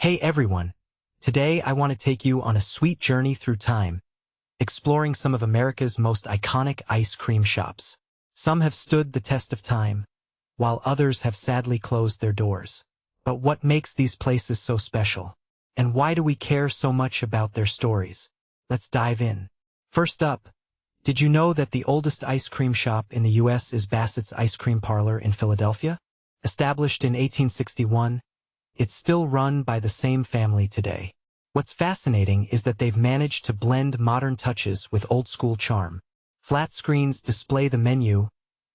Hey everyone! Today I want to take you on a sweet journey through time, exploring some of America's most iconic ice cream shops. Some have stood the test of time, while others have sadly closed their doors. But what makes these places so special? And why do we care so much about their stories? Let's dive in. First up, did you know that the oldest ice cream shop in the U.S. is Bassett's Ice Cream Parlor in Philadelphia? Established in 1861, it's still run by the same family today. What's fascinating is that they've managed to blend modern touches with old-school charm. Flat screens display the menu,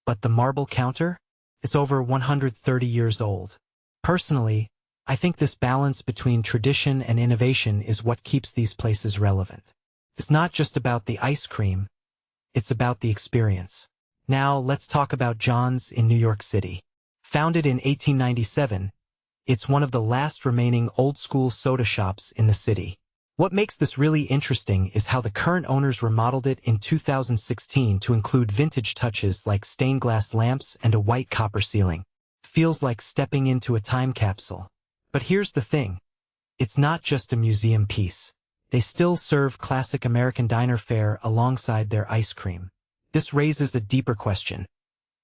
but the marble counter? It's over 130 years old. Personally, I think this balance between tradition and innovation is what keeps these places relevant. It's not just about the ice cream, it's about the experience. Now, let's talk about John's in New York City. Founded in 1897, it's one of the last remaining old-school soda shops in the city. What makes this really interesting is how the current owners remodeled it in 2016 to include vintage touches like stained glass lamps and a white copper ceiling. Feels like stepping into a time capsule. But here's the thing. It's not just a museum piece. They still serve classic American diner fare alongside their ice cream. This raises a deeper question.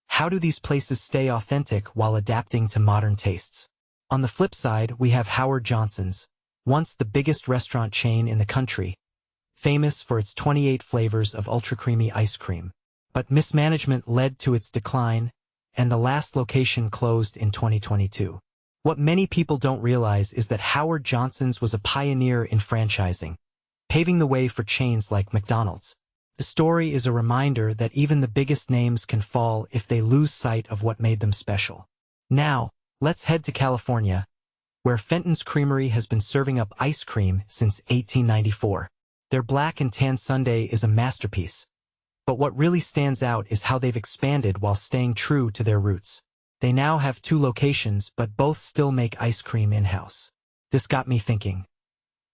How do these places stay authentic while adapting to modern tastes? On the flip side, we have Howard Johnson's, once the biggest restaurant chain in the country, famous for its 28 flavors of ultra-creamy ice cream. But mismanagement led to its decline, and the last location closed in 2022. What many people don't realize is that Howard Johnson's was a pioneer in franchising, paving the way for chains like McDonald's. The story is a reminder that even the biggest names can fall if they lose sight of what made them special. Now, let's head to California, where Fenton's Creamery has been serving up ice cream since 1894. Their black and tan sundae is a masterpiece. But what really stands out is how they've expanded while staying true to their roots. They now have 2 locations, but both still make ice cream in-house. This got me thinking.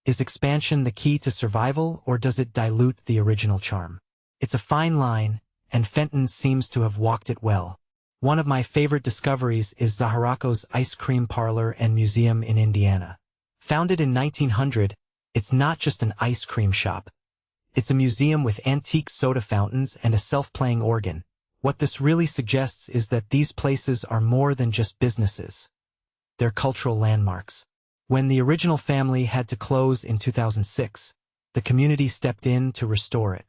Is expansion the key to survival, or does it dilute the original charm? It's a fine line, and Fenton's seems to have walked it well. One of my favorite discoveries is Zaharako's Ice Cream Parlor and Museum in Indiana. Founded in 1900, it's not just an ice cream shop. It's a museum with antique soda fountains and a self-playing organ. What this really suggests is that these places are more than just businesses. They're cultural landmarks. When the original family had to close in 2006, the community stepped in to restore it.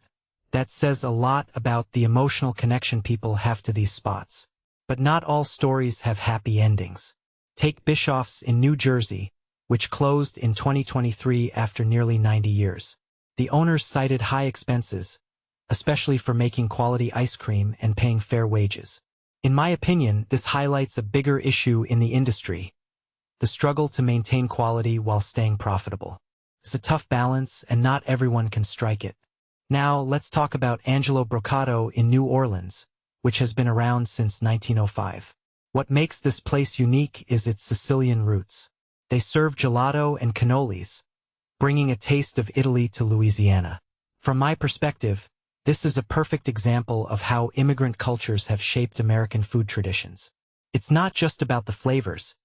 That says a lot about the emotional connection people have to these spots. But not all stories have happy endings. Take Bischoff's in New Jersey, which closed in 2023 after nearly 90 years. The owners cited high expenses, especially for making quality ice cream and paying fair wages. In my opinion, this highlights a bigger issue in the industry: the struggle to maintain quality while staying profitable. It's a tough balance, and not everyone can strike it. Now, let's talk about Angelo Brocato in New Orleans, which has been around since 1905. What makes this place unique is its Sicilian roots. They serve gelato and cannolis, bringing a taste of Italy to Louisiana. From my perspective, this is a perfect example of how immigrant cultures have shaped American food traditions. It's not just about the flavors,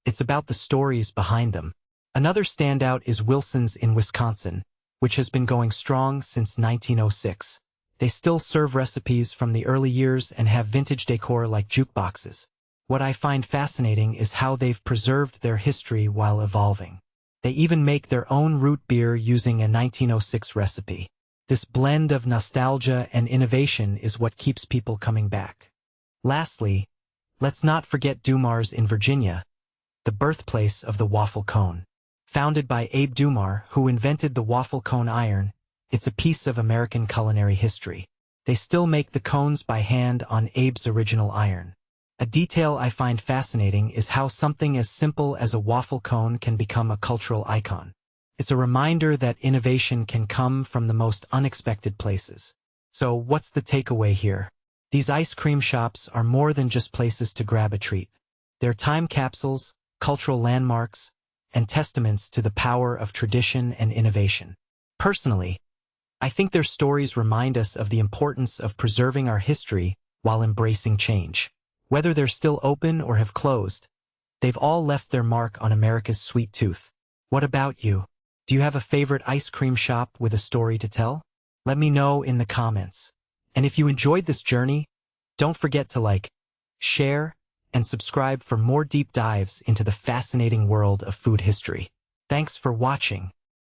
it's about the stories behind them. Another standout is Wilson's in Wisconsin, which has been going strong since 1906. They still serve recipes from the early years and have vintage decor like jukeboxes. What I find fascinating is how they've preserved their history while evolving. They even make their own root beer using a 1906 recipe. This blend of nostalgia and innovation is what keeps people coming back. Lastly, let's not forget Dumars in Virginia, the birthplace of the waffle cone. Founded by Abe Dumar, who invented the waffle cone iron, it's a piece of American culinary history. They still make the cones by hand on Abe's original iron. A detail I find fascinating is how something as simple as a waffle cone can become a cultural icon. It's a reminder that innovation can come from the most unexpected places. So what's the takeaway here? These ice cream shops are more than just places to grab a treat. They're time capsules, cultural landmarks, and testaments to the power of tradition and innovation. Personally, I think their stories remind us of the importance of preserving our history while embracing change. Whether they're still open or have closed, they've all left their mark on America's sweet tooth. What about you? Do you have a favorite ice cream shop with a story to tell? Let me know in the comments. And if you enjoyed this journey, don't forget to like, share, and subscribe for more deep dives into the fascinating world of food history. Thanks for watching.